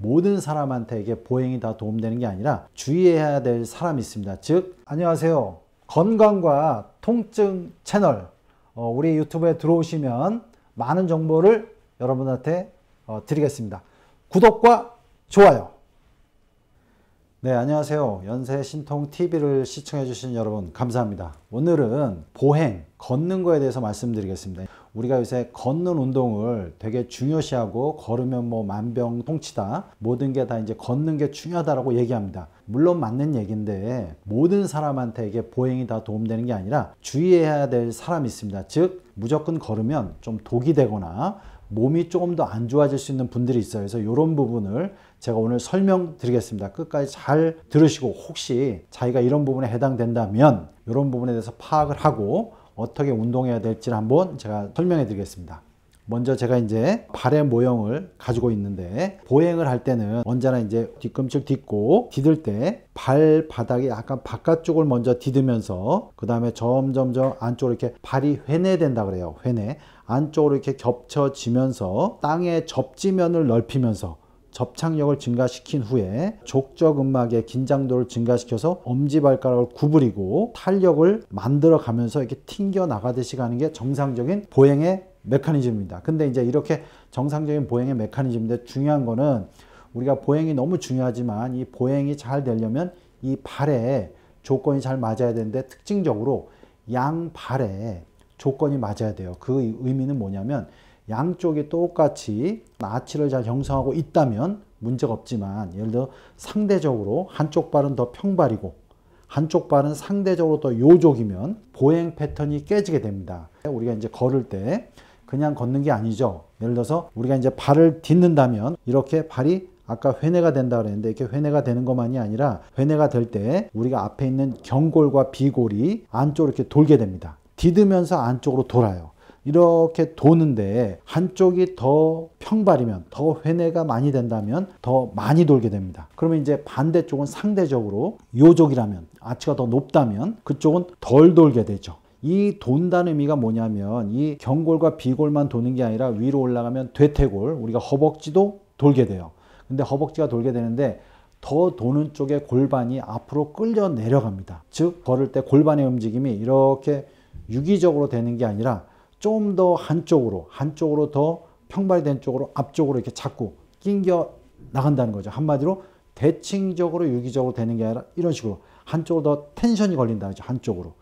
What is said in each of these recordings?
모든 사람한테 이게 보행이 다 도움되는 게 아니라 주의해야 될 사람이 있습니다. 즉, 안녕하세요. 건강과 통증 채널 우리 유튜브에 들어오시면 많은 정보를 여러분한테 드리겠습니다. 구독과 좋아요. 네, 안녕하세요. 연세신통TV를 시청해 주신 여러분 감사합니다. 오늘은 보행, 걷는 거에 대해서 말씀드리겠습니다. 우리가 요새 걷는 운동을 되게 중요시하고 걸으면 뭐 만병통치다, 모든 게 다 이제 걷는 게 중요하다라고 얘기합니다. 물론 맞는 얘기인데 모든 사람한테 이게 보행이 다 도움되는 게 아니라 주의해야 될 사람이 있습니다. 즉, 무조건 걸으면 좀 독이 되거나 몸이 조금 더 안 좋아질 수 있는 분들이 있어요. 그래서 이런 부분을 제가 오늘 설명드리겠습니다. 끝까지 잘 들으시고 혹시 자기가 이런 부분에 해당된다면 이런 부분에 대해서 파악을 하고 어떻게 운동해야 될지를 한번 제가 설명해 드리겠습니다. 먼저 제가 이제 발의 모형을 가지고 있는데, 보행을 할 때는 언제나 이제 뒤꿈치를 딛고 디딜 때 발바닥이 약간 바깥쪽을 먼저 디디면서 그 다음에 점점 안쪽으로 이렇게 발이 회내된다 그래요. 회내. 안쪽으로 이렇게 겹쳐지면서 땅의 접지면을 넓히면서 접착력을 증가시킨 후에 족저근막의 긴장도를 증가시켜서 엄지발가락을 구부리고 탄력을 만들어 가면서 이렇게 튕겨 나가듯이 가는 게 정상적인 보행의 메커니즘입니다. 근데 이제 이렇게 정상적인 보행의 메커니즘인데, 중요한 거는 우리가 보행이 너무 중요하지만 이 보행이 잘 되려면 이 발에 조건이 잘 맞아야 되는데, 특징적으로 양발에 조건이 맞아야 돼요. 그 의미는 뭐냐면 양쪽이 똑같이 아치를 잘 형성하고 있다면 문제가 없지만, 예를 들어 상대적으로 한쪽 발은 더 평발이고 한쪽 발은 상대적으로 더 요족이면 보행 패턴이 깨지게 됩니다. 우리가 이제 걸을 때 그냥 걷는 게 아니죠. 예를 들어서 우리가 이제 발을 딛는다면 이렇게 발이 아까 회내가 된다 그랬는데, 이렇게 회내가 되는 것만이 아니라 회내가 될 때 우리가 앞에 있는 경골과 비골이 안쪽으로 이렇게 돌게 됩니다. 디디면서 안쪽으로 돌아요. 이렇게 도는데 한쪽이 더 평발이면, 더 회내가 많이 된다면 더 많이 돌게 됩니다. 그러면 이제 반대쪽은 상대적으로 요족이라면, 아치가 더 높다면 그쪽은 덜 돌게 되죠. 이 돈다는 의미가 뭐냐면 이 경골과 비골만 도는 게 아니라 위로 올라가면 대퇴골, 우리가 허벅지도 돌게 돼요. 근데 허벅지가 돌게 되는데 더 도는 쪽의 골반이 앞으로 끌려 내려갑니다. 즉, 걸을 때 골반의 움직임이 이렇게 유기적으로 되는 게 아니라 좀 더 한쪽으로 더 평발이 된 쪽으로 앞쪽으로 이렇게 자꾸 낑겨 나간다는 거죠. 한마디로 대칭적으로 유기적으로 되는 게 아니라 이런 식으로 한쪽으로 더 텐션이 걸린다는 거죠. 한쪽으로.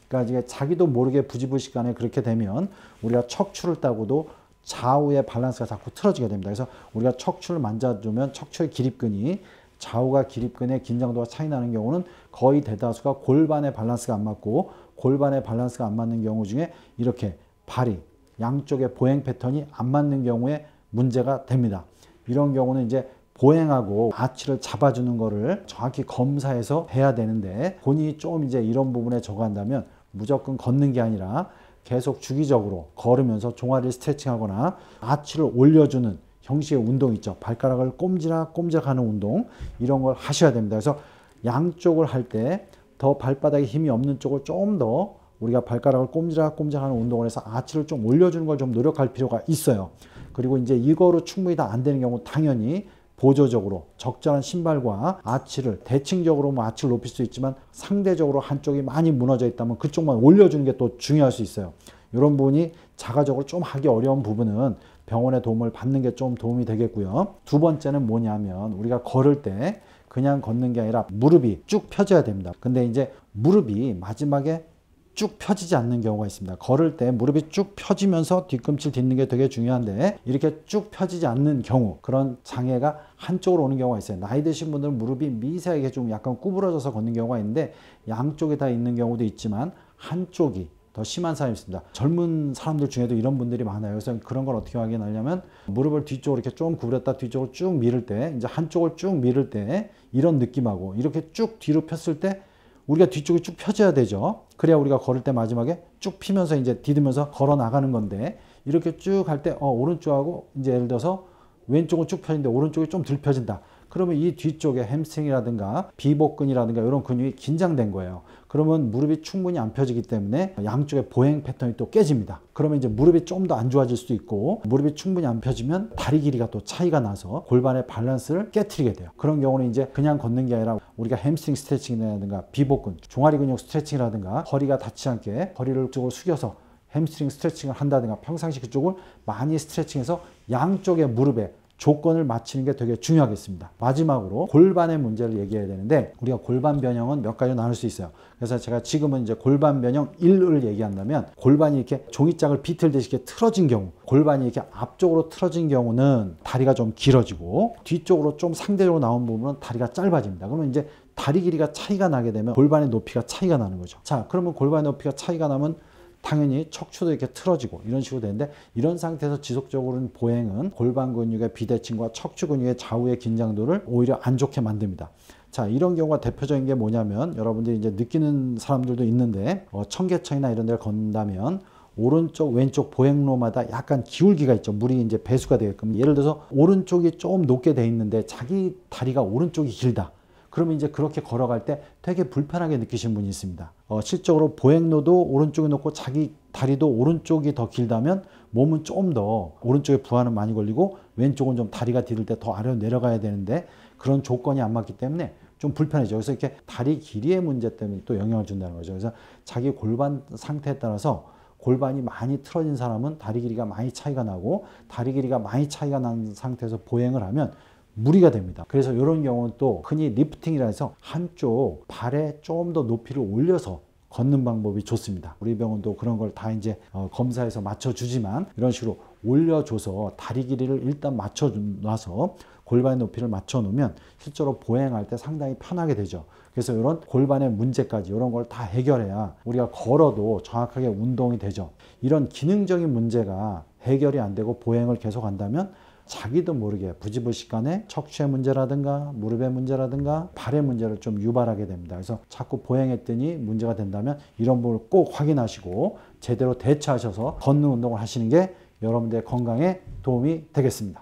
그러니까 이게 자기도 모르게 부지불식간에 그렇게 되면 우리가 척추를 따고도 좌우의 밸런스가 자꾸 틀어지게 됩니다. 그래서 우리가 척추를 만져주면 척추의 기립근이 좌우가 기립근의 긴장도가 차이 나는 경우는 거의 대다수가 골반의 밸런스가 안 맞고, 골반의 밸런스가 안 맞는 경우 중에 이렇게 발이 양쪽의 보행 패턴이 안 맞는 경우에 문제가 됩니다. 이런 경우는 이제 보행하고 아치를 잡아주는 거를 정확히 검사해서 해야 되는데, 본인이 좀 이제 이런 부분에 저거한다면 무조건 걷는 게 아니라 계속 주기적으로 걸으면서 종아리를 스트레칭하거나 아치를 올려주는 형식의 운동 있죠. 발가락을 꼼지락꼼지락 하는 운동, 이런 걸 하셔야 됩니다. 그래서 양쪽을 할 때 더 발바닥에 힘이 없는 쪽을 좀 더 우리가 발가락을 꼼지락꼼지락 하는 운동을 해서 아치를 좀 올려주는 걸 좀 노력할 필요가 있어요. 그리고 이제 이거로 충분히 다 안 되는 경우 당연히 보조적으로 적절한 신발과 아치를, 대칭적으로 뭐 아치를 높일 수 있지만 상대적으로 한쪽이 많이 무너져 있다면 그쪽만 올려주는 게 또 중요할 수 있어요. 이런 부분이 자가적으로 좀 하기 어려운 부분은 병원의 도움을 받는 게 좀 도움이 되겠고요. 두 번째는 뭐냐면 우리가 걸을 때 그냥 걷는 게 아니라 무릎이 쭉 펴져야 됩니다. 근데 이제 무릎이 마지막에 쭉 펴지지 않는 경우가 있습니다. 걸을 때 무릎이 쭉 펴지면서 뒤꿈치를 딛는 게 되게 중요한데, 이렇게 쭉 펴지지 않는 경우, 그런 장애가 한쪽으로 오는 경우가 있어요. 나이 드신 분들은 무릎이 미세하게 좀 약간 구부러져서 걷는 경우가 있는데, 양쪽에 다 있는 경우도 있지만 한쪽이 더 심한 사람이 있습니다. 젊은 사람들 중에도 이런 분들이 많아요. 그래서 그런 걸 어떻게 확인하냐면, 무릎을 뒤쪽으로 이렇게 좀 구부렸다 뒤쪽으로 쭉 밀을 때, 이제 한쪽을 쭉 밀을 때 이런 느낌하고, 이렇게 쭉 뒤로 폈을 때 우리가 뒤쪽이 쭉 펴져야 되죠. 그래야 우리가 걸을 때 마지막에 쭉 피면서 이제 디디면서 걸어 나가는 건데, 이렇게 쭉 할 때 오른쪽하고 이제 예를 들어서 왼쪽은 쭉 펴진데 오른쪽이 좀 덜 펴진다. 그러면 이 뒤쪽에 햄스트링이라든가 비복근이라든가 이런 근육이 긴장된 거예요. 그러면 무릎이 충분히 안 펴지기 때문에 양쪽의 보행 패턴이 또 깨집니다. 그러면 이제 무릎이 좀 더 안 좋아질 수도 있고, 무릎이 충분히 안 펴지면 다리 길이가 또 차이가 나서 골반의 밸런스를 깨트리게 돼요. 그런 경우는 이제 그냥 걷는 게 아니라 우리가 햄스트링 스트레칭이라든가 비복근, 종아리 근육 스트레칭이라든가 허리가 닿지 않게 허리를 쪽으로 숙여서 햄스트링 스트레칭을 한다든가 평상시 그쪽을 많이 스트레칭해서 양쪽의 무릎에 조건을 맞추는 게 되게 중요하겠습니다. 마지막으로 골반의 문제를 얘기해야 되는데, 우리가 골반 변형은 몇 가지로 나눌 수 있어요. 그래서 제가 지금은 이제 골반 변형 1을 얘기한다면, 골반이 이렇게 종이짝을 비틀듯이 이렇게 틀어진 경우, 골반이 이렇게 앞쪽으로 틀어진 경우는 다리가 좀 길어지고, 뒤쪽으로 좀 상대적으로 나온 부분은 다리가 짧아집니다. 그러면 이제 다리 길이가 차이가 나게 되면 골반의 높이가 차이가 나는 거죠. 자, 그러면 골반의 높이가 차이가 나면 당연히 척추도 이렇게 틀어지고 이런 식으로 되는데, 이런 상태에서 지속적으로는 보행은 골반 근육의 비대칭과 척추 근육의 좌우의 긴장도를 오히려 안 좋게 만듭니다. 자, 이런 경우가 대표적인 게 뭐냐면, 여러분들이 이제 느끼는 사람들도 있는데, 청계천이나 이런 데를 걷는다면 오른쪽 왼쪽 보행로마다 약간 기울기가 있죠. 물이 이제 배수가 되게끔. 예를 들어서 오른쪽이 좀 높게 돼 있는데 자기 다리가 오른쪽이 길다. 그러면 이제 그렇게 걸어갈 때 되게 불편하게 느끼시는 분이 있습니다. 실적으로 보행로도 오른쪽에 놓고 자기 다리도 오른쪽이 더 길다면 몸은 좀 더 오른쪽에 부하는 많이 걸리고, 왼쪽은 좀 다리가 디딜 때 더 아래로 내려가야 되는데 그런 조건이 안 맞기 때문에 좀 불편해져. 그래서 이렇게 다리 길이의 문제 때문에 또 영향을 준다는 거죠. 그래서 자기 골반 상태에 따라서 골반이 많이 틀어진 사람은 다리 길이가 많이 차이가 나고, 다리 길이가 많이 차이가 난 상태에서 보행을 하면 무리가 됩니다. 그래서 이런 경우는 또 흔히 리프팅이라 해서 한쪽 발에 좀 더 높이를 올려서 걷는 방법이 좋습니다. 우리 병원도 그런 걸 다 이제 검사해서 맞춰주지만, 이런 식으로 올려줘서 다리 길이를 일단 맞춰놔서 골반의 높이를 맞춰놓으면 실제로 보행할 때 상당히 편하게 되죠. 그래서 이런 골반의 문제까지 이런 걸 다 해결해야 우리가 걸어도 정확하게 운동이 되죠. 이런 기능적인 문제가 해결이 안 되고 보행을 계속 한다면 자기도 모르게 부지불식간에 척추의 문제라든가 무릎의 문제라든가 발의 문제를 좀 유발하게 됩니다. 그래서 자꾸 보행했더니 문제가 된다면 이런 부분을 꼭 확인하시고 제대로 대처하셔서 걷는 운동을 하시는 게 여러분들의 건강에 도움이 되겠습니다.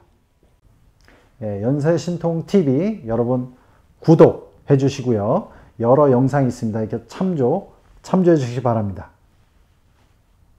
연세신통TV 여러분 구독해 주시고요. 여러 영상이 있습니다. 이렇게 참조해 주시기 바랍니다.